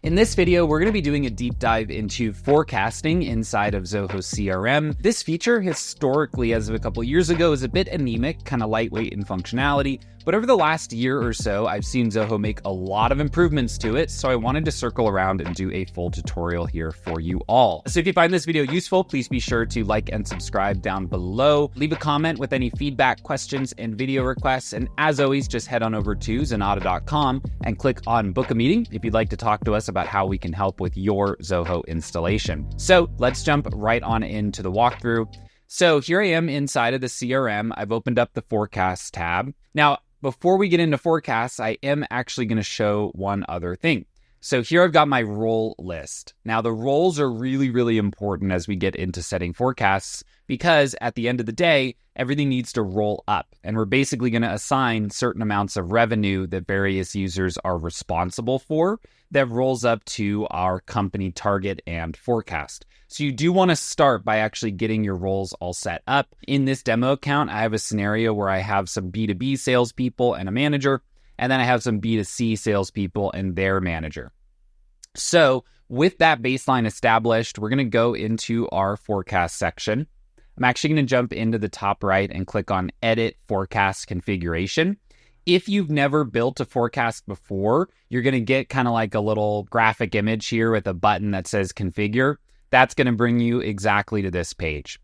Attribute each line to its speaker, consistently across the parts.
Speaker 1: In this video, we're going to be doing a deep dive into forecasting inside of Zoho CRM. This feature, historically, as of a couple years ago, is a bit anemic, kind of lightweight in functionality. But over the last year or so, I've seen Zoho make a lot of improvements to it, so I wanted to circle around and do a full tutorial here for you all. So if you find this video useful, please be sure to like and subscribe down below. Leave a comment with any feedback, questions, and video requests. And as always, just head on over to Zenatta.com and click on Book a Meeting if you'd like to talk to us about how we can help with your Zoho installation. So let's jump right on into the walkthrough. So here I am inside of the CRM. I've opened up the Forecast tab. Now, before we get into forecasts, I am actually going to show one other thing. So here I've got my role list. Now the roles are really, really important as we get into setting forecasts because at the end of the day, everything needs to roll up. And we're basically going to assign certain amounts of revenue that various users are responsible for that rolls up to our company target and forecast. So you do want to start by actually getting your roles all set up. In this demo account, I have a scenario where I have some B2B salespeople and a manager, and then I have some B2C salespeople and their manager. So with that baseline established, we're going to go into our forecast section. I'm actually going to jump into the top right and click on Edit Forecast Configuration. If you've never built a forecast before, you're going to get kind of like a little graphic image here with a button that says Configure. That's going to bring you exactly to this page.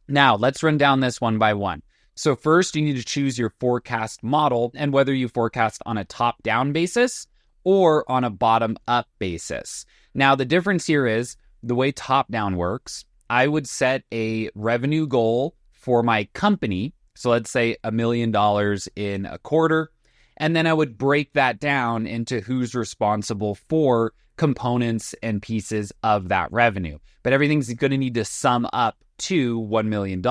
Speaker 1: Now, let's run down this one by one. So first, you need to choose your forecast model and whether you forecast on a top-down basis or on a bottom-up basis. Now, the difference here is the way top-down works, I would set a revenue goal for my company. So let's say $1 million in a quarter. And then I would break that down into who's responsible for components and pieces of that revenue. But everything's going to need to sum up to $1 million.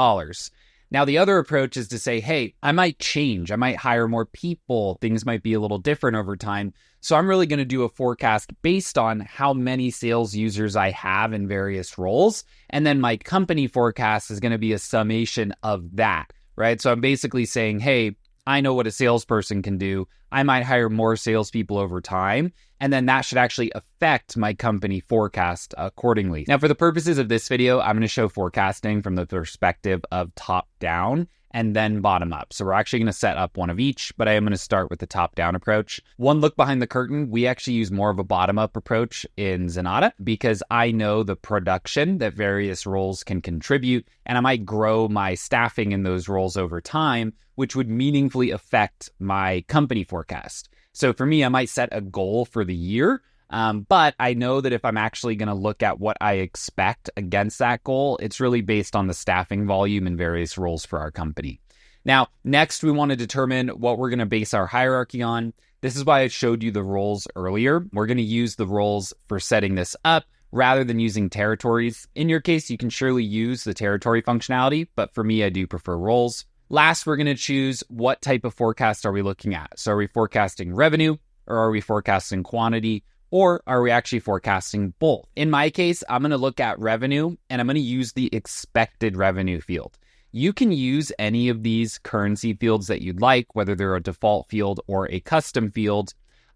Speaker 1: Now, the other approach is to say, hey, I might change. I might hire more people. Things might be a little different over time. So I'm really going to do a forecast based on how many sales users I have in various roles. And then my company forecast is going to be a summation of that, right? So I'm basically saying, hey, I know what a salesperson can do. I might hire more salespeople over time, and then that should actually affect my company forecast accordingly. Now, for the purposes of this video, I'm going to show forecasting from the perspective of top down and then bottom up. So we're actually going to set up one of each, but I am going to start with the top down approach. One look behind the curtain, we actually use more of a bottom up approach in Zenatta because I know the production that various roles can contribute, and I might grow my staffing in those roles over time, which would meaningfully affect my company forecast. So for me, I might set a goal for the year, but I know that if I'm actually going to look at what I expect against that goal, it's really based on the staffing volume and various roles for our company. Now, next, we want to determine what we're going to base our hierarchy on. This is why I showed you the roles earlier. We're going to use the roles for setting this up rather than using territories. In your case, you can surely use the territory functionality, but for me, I do prefer roles. Last, we're going to choose what type of forecast are we looking at. So are we forecasting revenue, or are we forecasting quantity, or are we actually forecasting both? In my case, I'm going to look at revenue and I'm going to use the expected revenue field. You can use any of these currency fields that you'd like, whether they're a default field or a custom field.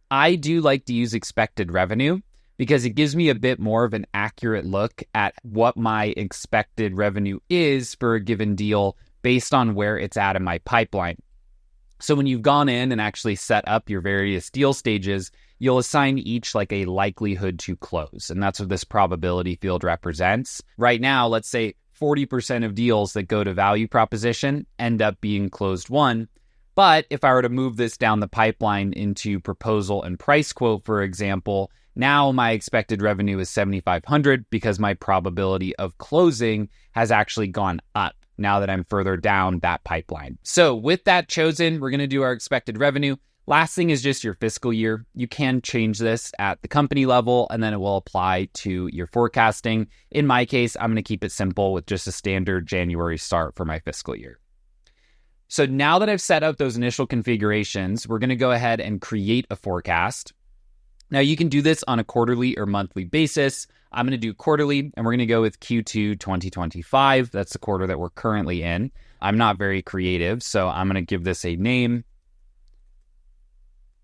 Speaker 1: I do like to use expected revenue because it gives me a bit more of an accurate look at what my expected revenue is for a given deal based on where it's at in my pipeline. So when you've gone in and actually set up your various deal stages, you'll assign each like a likelihood to close. And that's what this probability field represents. Right now, let's say 40% of deals that go to value proposition end up being closed won. But if I were to move this down the pipeline into proposal and price quote, for example, now my expected revenue is 7,500 because my probability of closing has actually gone up now that I'm further down that pipeline. So with that chosen, we're going to do our expected revenue. Last thing is just your fiscal year. You can change this at the company level, and then it will apply to your forecasting. In my case, I'm going to keep it simple with just a standard January start for my fiscal year. So now that I've set up those initial configurations, we're going to go ahead and create a forecast. Now you can do this on a quarterly or monthly basis. I'm going to do quarterly, and we're going to go with Q2 2025. That's the quarter that we're currently in. I'm not very creative, so I'm going to give this a name.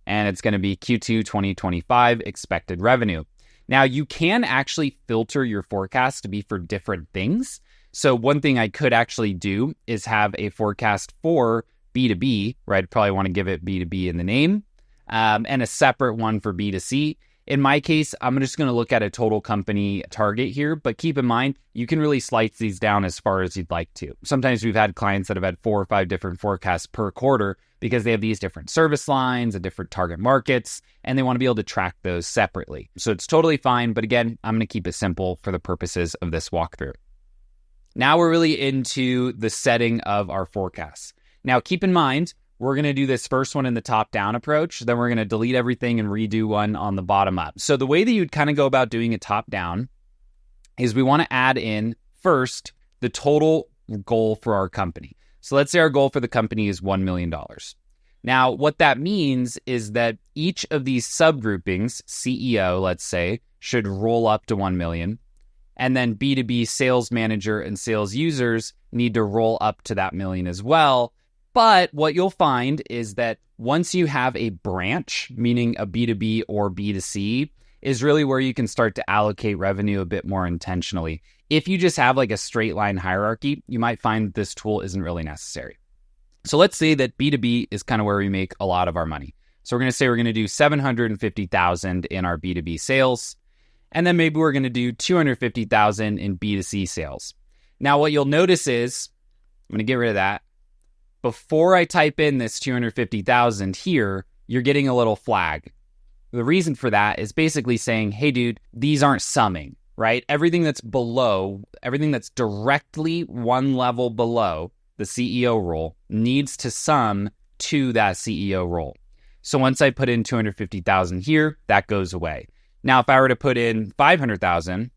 Speaker 1: And it's going to be Q2 2025 expected revenue. Now, you can actually filter your forecast to be for different things. So one thing I could actually do is have a forecast for B2B, right? I'd probably want to give it B2B in the name, and a separate one for B2C. In my case, I'm just going to look at a total company target here, but keep in mind, you can really slice these down as far as you'd like to. Sometimes we've had clients that have had 4 or 5 different forecasts per quarter because they have these different service lines and different target markets, and they want to be able to track those separately. So it's totally fine, but again, I'm going to keep it simple for the purposes of this walkthrough. Now we're really into the setting of our forecasts. Now keep in mind, we're going to do this first one in the top-down approach. Then we're going to delete everything and redo one on the bottom-up. So the way that you'd kind of go about doing it top-down is we want to add in first the total goal for our company. So let's say our goal for the company is $1 million. Now, what that means is that each of these subgroupings, CEO, let's say, should roll up to 1 million. And then B2B sales manager and sales users need to roll up to that million as well. But what you'll find is that once you have a branch, meaning a B2B or B2C, is really where you can start to allocate revenue a bit more intentionally. If you just have like a straight line hierarchy, you might find this tool isn't really necessary. So let's say that B2B is kind of where we make a lot of our money. So we're going to say we're going to do 750,000 in our B2B sales. And then maybe we're going to do 250,000 in B2C sales. Now, what you'll notice is, I'm going to get rid of that. Before I type in this 250,000 here, you're getting a little flag. The reason for that is basically saying, hey, dude, these aren't summing, right? Everything that's below, everything that's directly one level below the CEO role needs to sum to that CEO role. So once I put in 250,000 here, that goes away. Now, if I were to put in 500,000,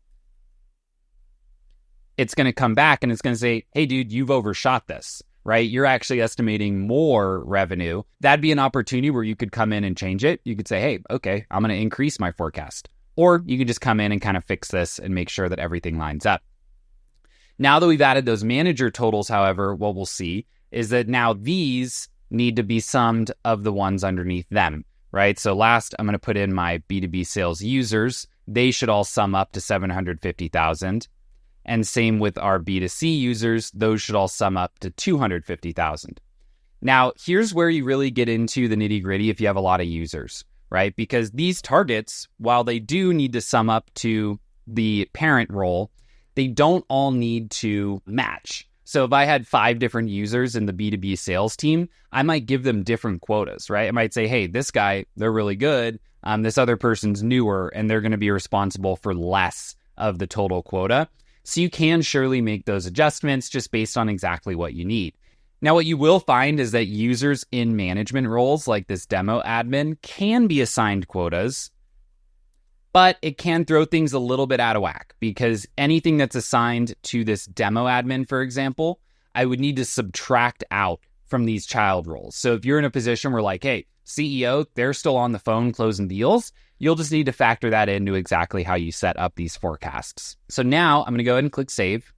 Speaker 1: it's going to come back and it's going to say, hey, dude, you've overshot this, right? You're actually estimating more revenue. That'd be an opportunity where you could come in and change it. You could say, hey, okay, I'm going to increase my forecast. Or you could just come in and kind of fix this and make sure that everything lines up. Now that we've added those manager totals, however, what we'll see is that now these need to be summed of the ones underneath them, right? So last, I'm going to put in my B2B sales users. They should all sum up to 750,000. And same with our B2C users. Those should all sum up to 250,000. Now, here's where you really get into the nitty gritty if you have a lot of users, right? Because these targets, while they do need to sum up to the parent role, they don't all need to match. So if I had 5 different users in the B2B sales team, I might give them different quotas, right? I might say, hey, this guy, they're really good. This other person's newer and they're going to be responsible for less of the total quota. So you can surely make those adjustments just based on exactly what you need. Now, what you will find is that users in management roles like this demo admin can be assigned quotas, but it can throw things a little bit out of whack because anything that's assigned to this demo admin, for example, I would need to subtract out from these child roles. So if you're in a position where like, hey, CEO, they're still on the phone closing deals, you'll just need to factor that into exactly how you set up these forecasts. So now I'm going to go ahead and click save.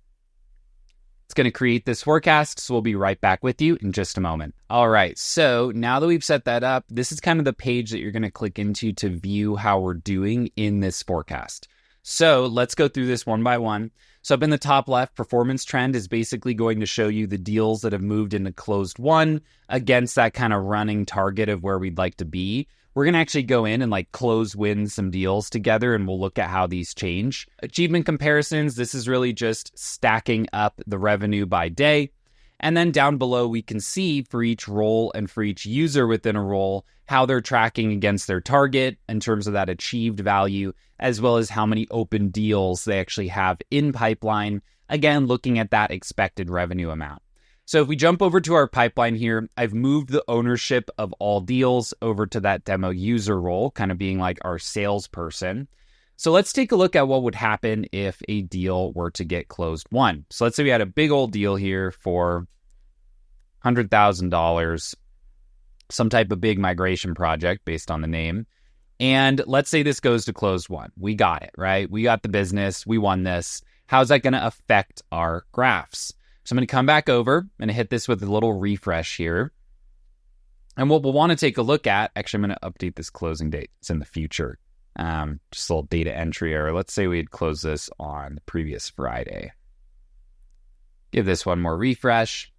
Speaker 1: It's going to create this forecast, so we'll be right back with you in just a moment. All right, so now that we've set that up, this is kind of the page that you're going to click into to view how we're doing in this forecast. So let's go through this one by one. So up in the top left, performance trend is basically going to show you the deals that have moved into closed won against that kind of running target of where we'd like to be. We're going to actually go in and like close win some deals together and we'll look at how these change. Achievement comparisons, this is really just stacking up the revenue by day. And then down below, we can see for each role and for each user within a role, how they're tracking against their target in terms of that achieved value, as well as how many open deals they actually have in pipeline. Again, looking at that expected revenue amount. So if we jump over to our pipeline here, I've moved the ownership of all deals over to that demo user role, kind of being like our salesperson. So let's take a look at what would happen if a deal were to get closed won. So let's say we had a big old deal here for $100,000, some type of big migration project based on the name. And let's say this goes to closed won. We got it, right? We got the business. We won this. How's that going to affect our graphs? So I'm going to come back over and hit this with a little refresh here. And what we'll want to take a look at, actually, I'm going to update this closing date. It's in the future. Just a little data entry error. Let's say we had closed this on the previous Friday. Give this one more refresh.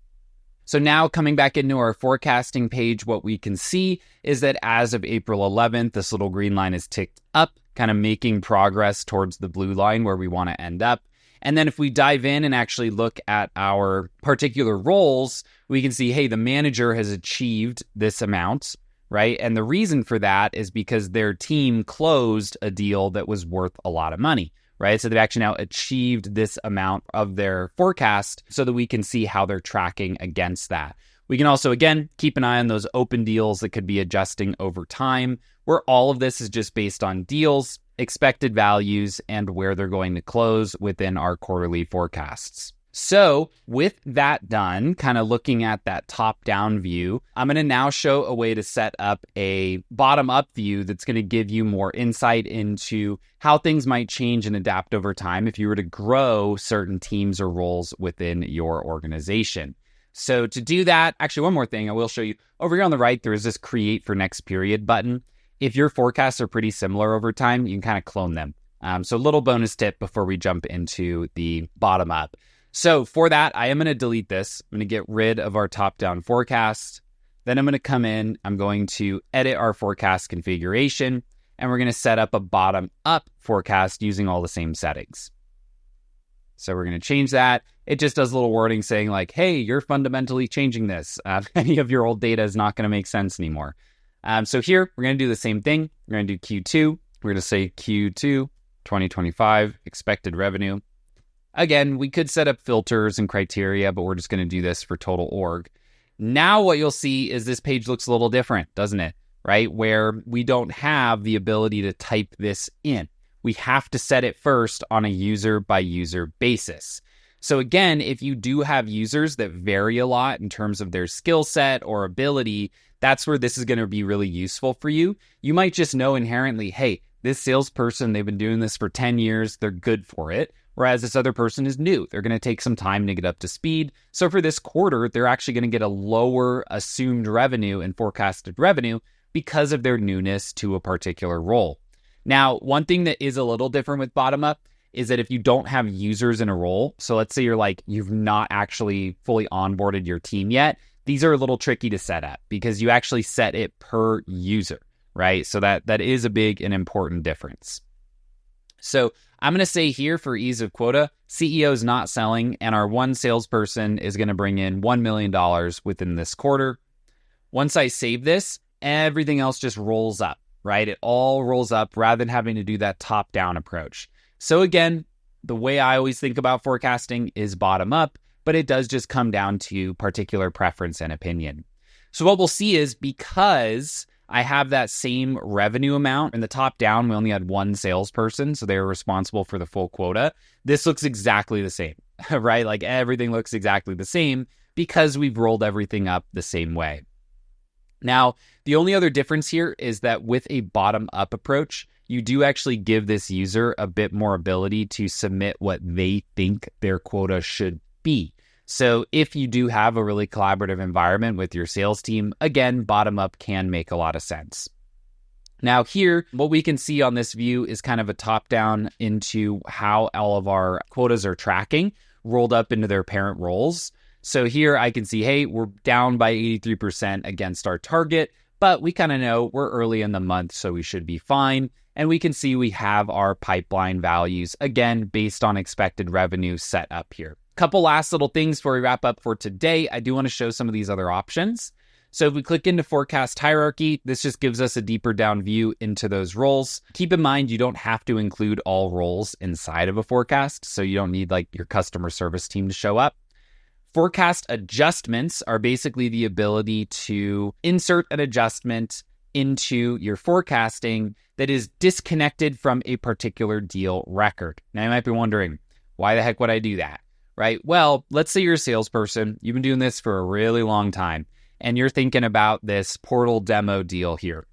Speaker 1: So now coming back into our forecasting page, what we can see is that as of April 11th, this little green line is ticked up, kind of making progress towards the blue line where we want to end up. And then if we dive in and actually look at our particular roles, we can see, hey, the manager has achieved this amount, right? And the reason for that is because their team closed a deal that was worth a lot of money, right? So they've actually now achieved this amount of their forecast so that we can see how they're tracking against that. We can also, again, keep an eye on those open deals that could be adjusting over time, where all of this is just based on deals, expected values, and where they're going to close within our quarterly forecasts. So with that done, kind of looking at that top-down view, I'm going to now show a way to set up a bottom-up view that's going to give you more insight into how things might change and adapt over time if you were to grow certain teams or roles within your organization. So to do that, actually one more thing I will show you. Over here on the right, there is this Create for Next Period button. If your forecasts are pretty similar over time, you can kind of clone them. So a little bonus tip before we jump into the bottom-up. So for that, I am going to delete this. I'm going to get rid of our top-down forecast. Then I'm going to come in. I'm going to edit our forecast configuration, and we're going to set up a bottom-up forecast using all the same settings. So we're going to change that. It just does a little wording saying like, hey, you're fundamentally changing this. Any of your old data is not going to make sense anymore. So here, we're going to do the same thing. We're going to do Q2. We're going to say Q2 2025 expected revenue. Again, we could set up filters and criteria, but we're just going to do this for total org. Now what you'll see is this page looks a little different, doesn't it? Right? Where we don't have the ability to type this in. We have to set it first on a user by user basis. So again, if you do have users that vary a lot in terms of their skill set or ability, that's where this is going to be really useful for you. You might just know inherently, hey, this salesperson, they've been doing this for 10 years, they're good for it. Whereas this other person is new. They're going to take some time to get up to speed. So for this quarter, they're actually going to get a lower assumed revenue and forecasted revenue because of their newness to a particular role. Now, one thing that is a little different with bottom up is that if you don't have users in a role, so let's say you've not actually fully onboarded your team yet, these are a little tricky to set up because you actually set it per user, right? So that is a big and important difference. So I'm going to say here for ease of quota, CEO is not selling, and our one salesperson is going to bring in $1 million within this quarter. Once I save this, everything else just rolls up, right? It all rolls up rather than having to do that top-down approach. So again, the way I always think about forecasting is bottom up, but it does just come down to particular preference and opinion. So what we'll see is because I have that same revenue amount. In the top down, we only had one salesperson, so they were responsible for the full quota. This looks exactly the same, right? Like everything looks exactly the same because we've rolled everything up the same way. Now, the only other difference here is that with a bottom-up approach, you do actually give this user a bit more ability to submit what they think their quota should be. So if you do have a really collaborative environment with your sales team, again, bottom up can make a lot of sense. Now here, what we can see on this view is kind of a top down into how all of our quotas are tracking rolled up into their parent roles. So here I can see, hey, we're down by 83% against our target, but we kind of know we're early in the month, so we should be fine. And we can see we have our pipeline values, again, based on expected revenue set up here. Couple last little things before we wrap up for today. I do want to show some of these other options. So if we click into forecast hierarchy, this just gives us a deeper down view into those roles. Keep in mind, you don't have to include all roles inside of a forecast. So you don't need like your customer service team to show up. Forecast adjustments are basically the ability to insert an adjustment into your forecasting that is disconnected from a particular deal record. Now you might be wondering, why the heck would I do that? Right? Well, let's say you're a salesperson. You've been doing this for a really long time, and you're thinking about this portal demo deal here.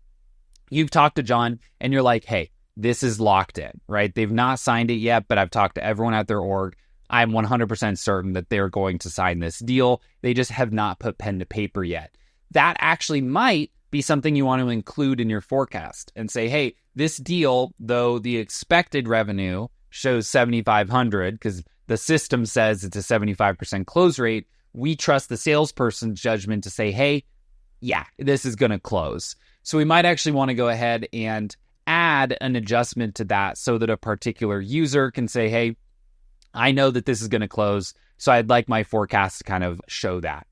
Speaker 1: You've talked to John, and you're like, hey, this is locked in, right? They've not signed it yet, but I've talked to everyone at their org. I'm 100% certain that they're going to sign this deal. They just have not put pen to paper yet. That actually might be something you want to include in your forecast and say, hey, this deal, though the expected revenue shows 7,500 because the system says it's a 75% close rate, we trust the salesperson's judgment to say, hey, yeah, this is going to close. So we might actually want to go ahead and add an adjustment to that so that a particular user can say, hey, I know that this is going to close, so I'd like my forecast to kind of show that.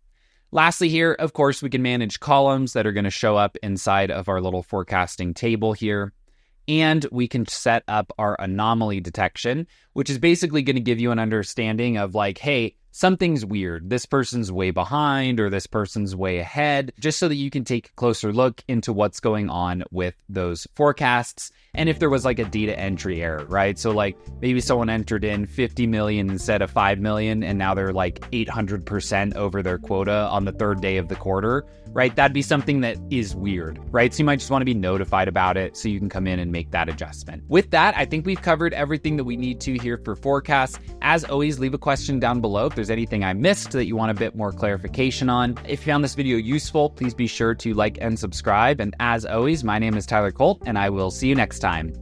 Speaker 1: Lastly here, of course, we can manage columns that are going to show up inside of our little forecasting table here. And we can set up our anomaly detection, which is basically going to give you an understanding of like, hey, something's weird. This person's way behind or this person's way ahead, just so that you can take a closer look into what's going on with those forecasts. And if there was like a data entry error, right? So like maybe someone entered in 50 million instead of 5 million, and now they're like 800% over their quota on the third day of the quarter, right? That'd be something that is weird, right? So you might just want to be notified about it so you can come in and make that adjustment. With that, I think we've covered everything that we need to here for forecasts. As always, leave a question down below if there's anything I missed that you want a bit more clarification on. If you found this video useful, please be sure to like and subscribe. And as always, my name is Tyler Colt, and I will see you next time.